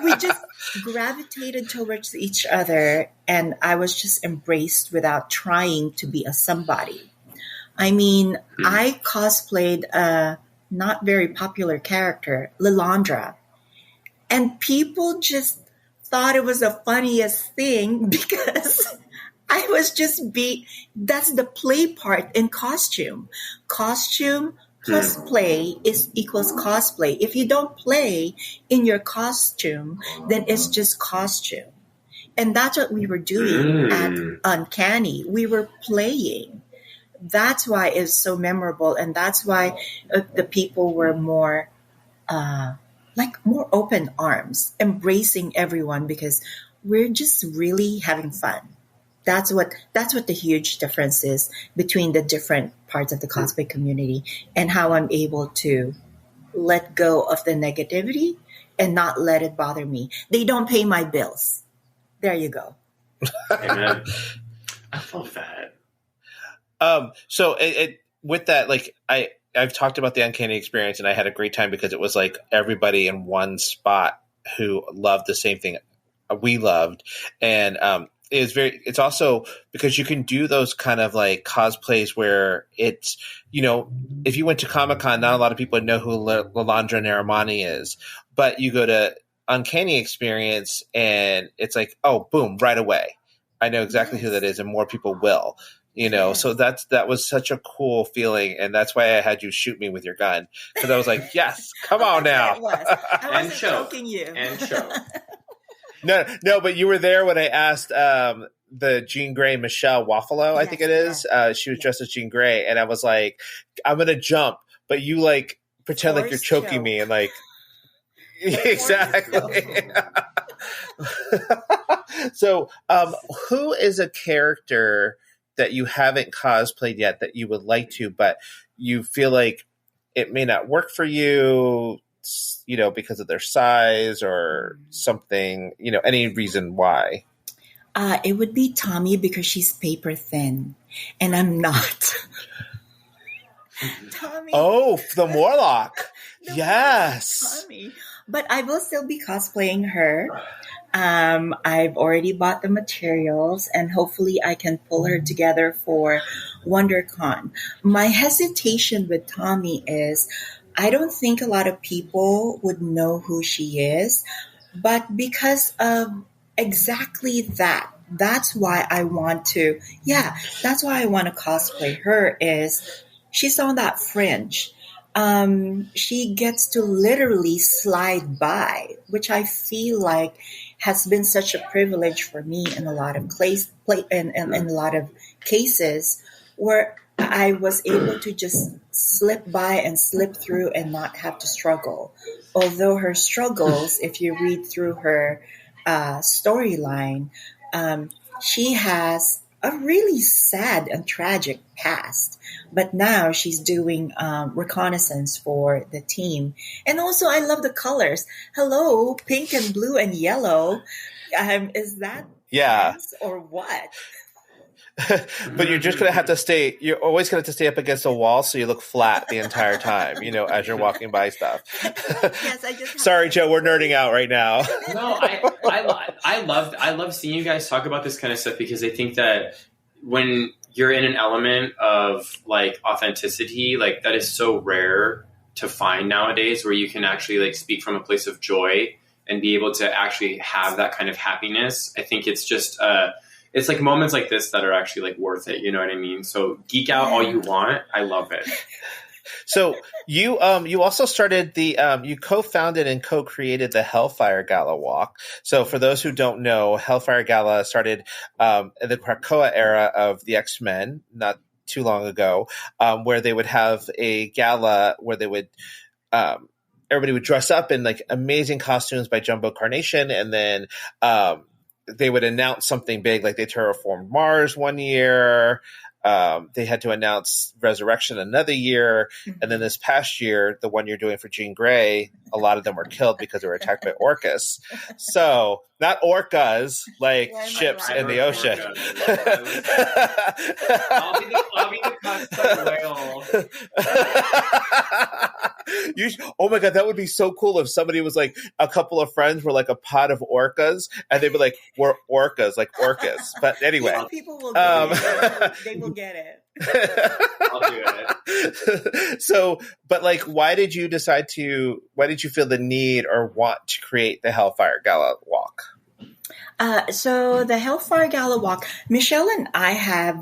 we just gravitated towards each other, and I was just embraced without trying to be a somebody. I mean, I cosplayed a not very popular character, Lilandra, and people just thought it was the funniest thing because I was just that's the play part in costume. Costume plus play equals cosplay. If you don't play in your costume, then it's just costume. And that's what we were doing at Uncanny. We were playing. That's why it's so memorable. And that's why the people were more open arms, embracing everyone, because we're just really having fun. That's what the huge difference is between the different parts of the cosplay community, and how I'm able to let go of the negativity and not let it bother me. They don't pay my bills. There you go. Amen. I love that. So with that, like I've talked about the Uncanny experience, and I had a great time because it was like everybody in one spot who loved the same thing we loved. And it's also because you can do those kind of like cosplays where it's, if you went to Comic-Con, not a lot of people would know who Lilandra Naramani is, but you go to Uncanny experience and it's like, oh, boom, right away. I know exactly who that is, and more people will. So that was such a cool feeling, and that's why I had you shoot me with your gun, because I was like, "Yes, come on now." It was. I wasn't joking you. And show. No, but you were there when I asked the Jean Grey Michelle Waffalo, I think it is. She was dressed as Jean Grey, and I was like, "I'm gonna jump," but you like pretend like you're choking me, and like exactly. So, who is a character that you haven't cosplayed yet that you would like to, but you feel like it may not work for you, because of their size or something, any reason why? It would be Tommy, because she's paper thin and I'm not. Tommy. Oh, the Morlock. Yes. Tommy. But I will still be cosplaying her. I've already bought the materials, and hopefully I can pull her together for WonderCon. My hesitation with Tommy is I don't think a lot of people would know who she is, but because of exactly that, that's why I want to, yeah, that's why I want to cosplay her is she's on that fringe. She gets to literally slide by, which I feel like has been such a privilege for me in a lot of in a lot of cases where I was able to just slip by and slip through and not have to struggle. Although her struggles, if you read through her storyline, she has a really sad and tragic past. But now she's doing reconnaissance for the team. And also, I love the colors. Hello, pink and blue and yellow. Is that trans or what? But you're just going to have to stay, you're always going to have to stay up against a wall so you look flat the entire time, as you're walking by stuff. Yes, I just Sorry, Joe, we're nerding out right now. No, I love seeing you guys talk about this kind of stuff because I think that when you're in an element of like authenticity, like that is so rare to find nowadays where you can actually like speak from a place of joy and be able to actually have that kind of happiness. I think it's just, it's like moments like this that are actually like worth it. You know what I mean? So geek out all you want. I love it. So you also started you co-founded and co-created the Hellfire Gala Walk. So for those who don't know, Hellfire Gala started in the Krakoa era of the X-Men, not too long ago, where they would have a gala where they would everybody would dress up in like amazing costumes by Jumbo Carnation, and then they would announce something big, like they terraformed Mars one year. They had to announce Resurrection another year. And then this past year, the one you're doing for Jean Grey, a lot of them were killed because they were attacked by orcas. So not orcas, like ships in the ocean. I'll be the cosplay whale. Oh my God, that would be so cool if somebody was like, a couple of friends were like a pod of orcas, and they'd be like, we're orcas, like orcas. But anyway. People will get it. They will get it. I'll do it. So, but like, why did you feel the need or want to create the Hellfire Gala Walk? So the Hellfire Gala Walk, Michelle and I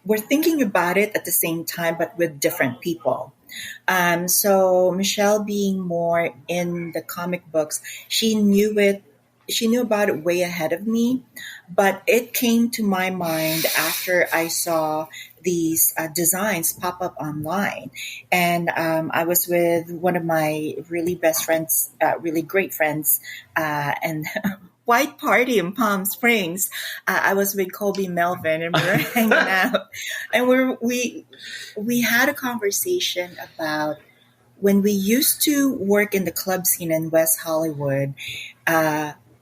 we're thinking about it at the same time, but with different people. So Michelle being more in the comic books, she knew about it way ahead of me, but it came to my mind after I saw these designs pop up online. And I was with one of my really best friends, really great friends, and white party in Palm Springs. I was with Colby Melvin, and we were hanging out, and we had a conversation about when we used to work in the club scene in West Hollywood.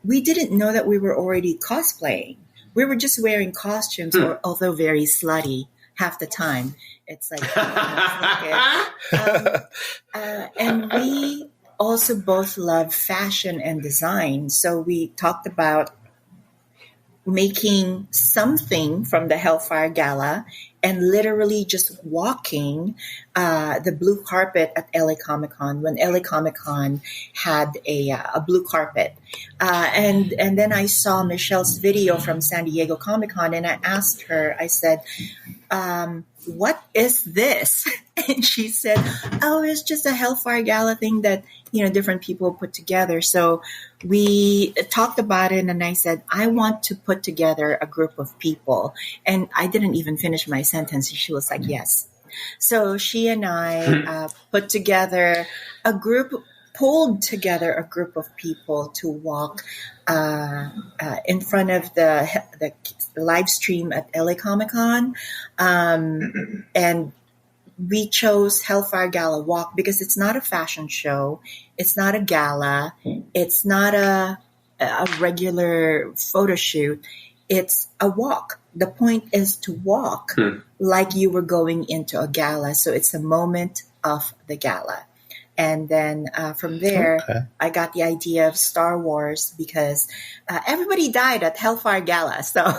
We didn't know that we were already cosplaying. We were just wearing costumes, although very slutty half the time. It's like, and we also both love fashion and design. So we talked about making something from the Hellfire Gala and literally just walking the blue carpet at LA Comic Con when LA Comic Con had a blue carpet. And then I saw Michelle's video from San Diego Comic Con, and I asked her, I said, what is this? And she said, oh, it's just a Hellfire Gala thing that, different people put together. So we talked about it, and I said, I want to put together a group of people. And I didn't even finish my sentence. She was like, yes. So she and I pulled together a group of people to walk in front of the live stream at LA Comic Con. And we chose Hellfire Gala Walk because it's not a fashion show. It's not a gala. It's not a regular photo shoot. It's a walk. The point is to walk like you were going into a gala. So it's a moment of the gala. And then from there, Okay. I got the idea of Star Wars because everybody died at Hellfire Gala. So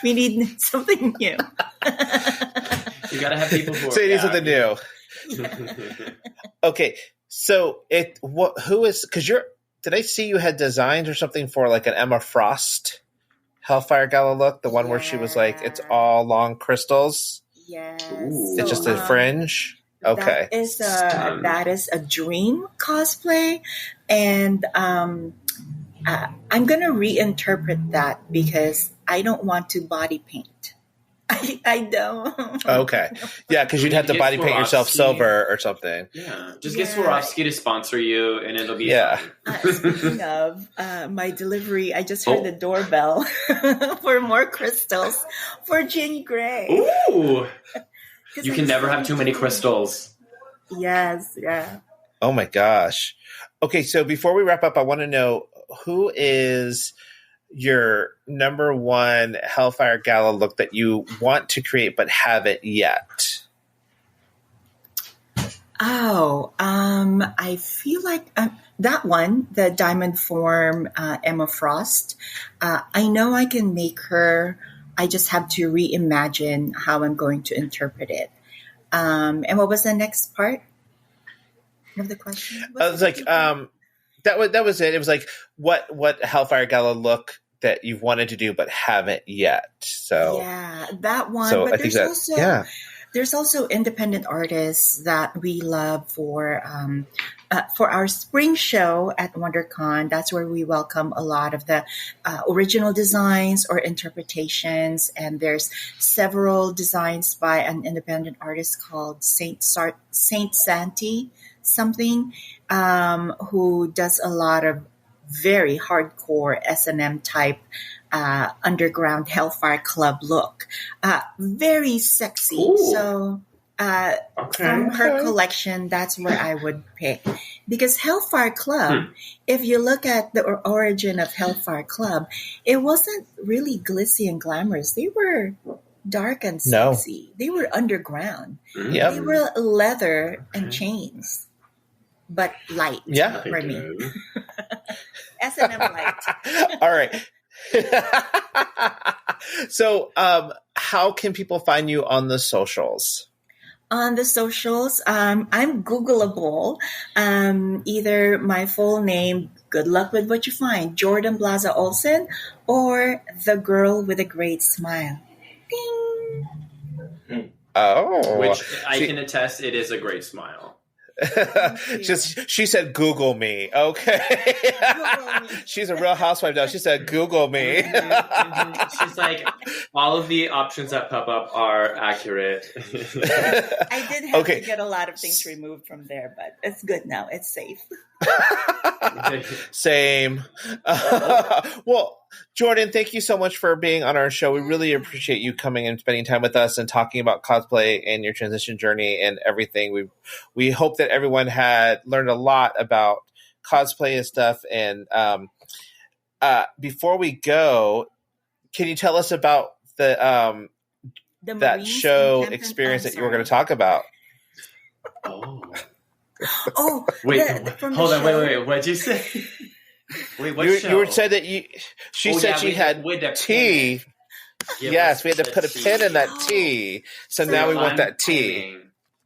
we need something new. You gotta have people who are. So you need something new. Okay, so who is, because did I see you had designs or something for like an Emma Frost Hellfire Gala look? The one where she was like, it's all long crystals. Yes. Ooh. It's just a fringe. Okay. That is a dream cosplay. And I'm going to reinterpret that because I don't want to body paint. I don't. Okay. Yeah, because you'd have to body paint yourself silver or something. Yeah. Just get Swarovski to sponsor you and it'll be fine. Speaking of my delivery, I just heard the doorbell for more crystals for Jean Grey. Ooh. You can never have too many crystals. Yes, yeah. Oh my gosh. Okay, so before we wrap up, I want to know who is your number one Hellfire Gala look that you want to create but haven't yet? Oh, I feel like that one, the diamond form Emma Frost. I know I can make her. I just have to reimagine how I'm going to interpret it. And what was the next part of the question? I was like, that was it. It was like, what Hellfire Gala look that you've wanted to do but haven't yet. So yeah, that one. So but I think there's also independent artists that we love for our spring show at WonderCon. That's where we welcome a lot of the original designs or interpretations. And there's several designs by an independent artist called Saint Santi something, who does a lot of very hardcore S&M type underground Hellfire Club look. Very sexy. Ooh. So from her collection, that's where I would pick. Because Hellfire Club, if you look at the origin of Hellfire Club, it wasn't really glitzy and glamorous. They were dark and sexy. They were underground. Yep. They were leather and chains. But light for me. S&M light. All right. So, how can people find you on the socials? On the socials, I'm Googleable. Either my full name, good luck with what you find, Jordan Blaza Olsen, or the girl with a great smile. Ding! Oh. Which I can attest, it is a great smile. She said Google me. Okay. Google me. She's a real housewife now. She said Google me. She's like, all of the options that pop up are accurate. I did have to get a lot of things removed from there, but it's good now. It's safe. Same. Well, Jordan, thank you so much for being on our show. We really appreciate you coming and spending time with us and talking about cosplay and your transition journey and everything. We hope that everyone had learned a lot about cosplay and stuff. And before we go, can you tell us about that show experience that you were going to talk about? Oh, wait, hold on, wait. What'd you say? Wait, what show? You said that she said she had tea. Yes, we had to put a pin in that tea. So now we want that tea.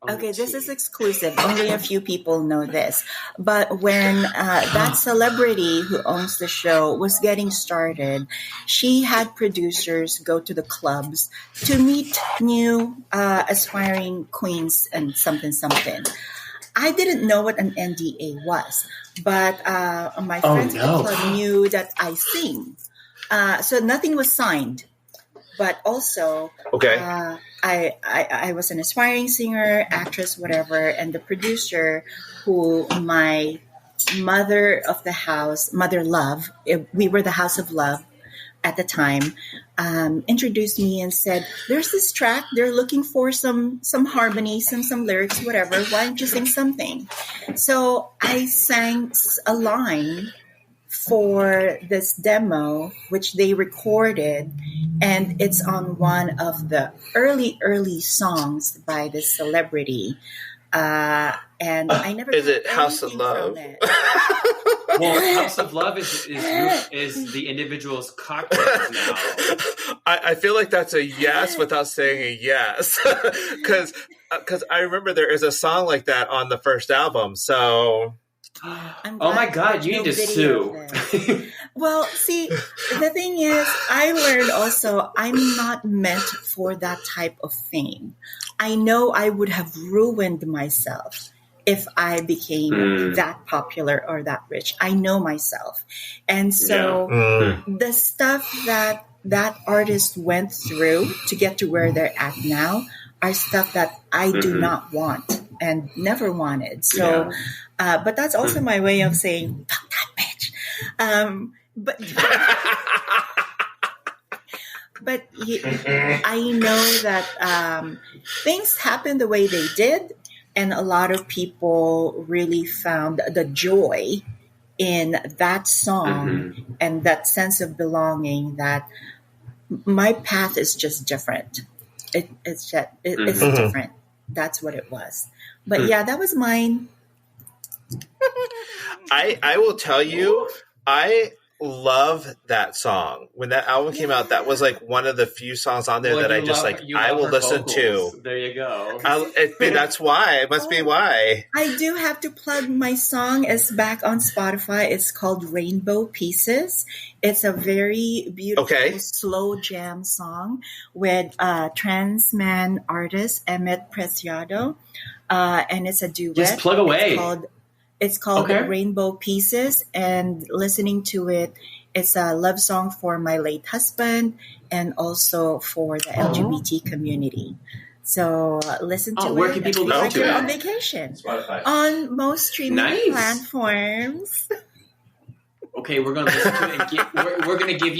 Okay, this is exclusive. Only a few people know this. But when that celebrity who owns the show was getting started, she had producers go to the clubs to meet new aspiring queens and something. I didn't know what an NDA was, but my friends at the club knew that I sing. So nothing was signed, but also I was an aspiring singer, actress, whatever, and the producer who my mother of the house, Mother Love, we were the House of Love at the time, introduced me and said, there's this track, they're looking for some harmonies and some lyrics, whatever, why don't you sing something? So I sang a line for this demo, which they recorded, and it's on one of the early songs by this celebrity. And I never Is got it House of anything Love? from it. Well, House of Love is the individual's cocktails now. I feel like that's a yes without saying a yes. Because I remember there is a song like that on the first album. So... Oh my God, you need to sue. Well, see, the thing is, I learned also I'm not meant for that type of fame. I know I would have ruined myself if I became that popular or that rich. I know myself. And so the stuff that artist went through to get to where they're at now are stuff that I do not want and never wanted. So, but that's also my way of saying, fuck that bitch. But I know that things happened the way they did, and a lot of people really found the joy in that song and that sense of belonging. That my path is just different. It's different. That's what it was. But yeah, that was mine. I will tell you, I love that song. When that album came out, that was like one of the few songs on there that I just I will listen to. There you go. That's why. It must be why. I do have to plug my song. It's back on Spotify. It's called Rainbow Pieces. It's a very beautiful slow jam song with trans man artist Emmett Preciado. And it's a duet. Just plug away. It's called Rainbow Pieces, and listening to it, it's a love song for my late husband and also for the LGBT community. So listen to it. Where can people listen to it? On vacation. Spotify. On most streaming platforms. Okay, we're gonna listen to it. And we're gonna give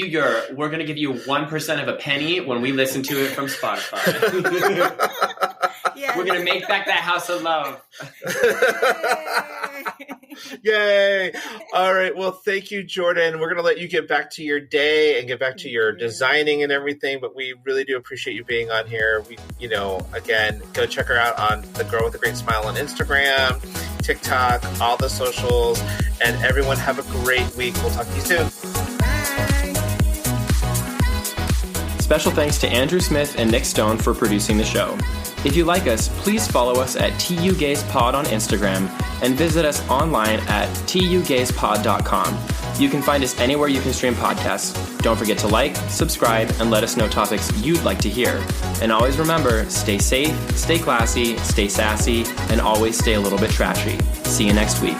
you 1% of a penny when we listen to it from Spotify. We're gonna make back that House of Love. Yay! All right. Well, thank you, Jordan. We're gonna let you get back to your day and get back to your designing and everything. But we really do appreciate you being on here. We, again, go check her out on The Girl with a Great Smile on Instagram, TikTok, all the socials, and everyone have a great week. We'll talk to you soon. Bye. Special thanks to Andrew Smith and Nick Stone for producing the show. If you like us, please follow us at tugayspod on Instagram and visit us online at tugayspod.com. You can find us anywhere you can stream podcasts. Don't forget to like, subscribe, and let us know topics you'd like to hear. And always remember, stay safe, stay classy, stay sassy, and always stay a little bit trashy. See you next week.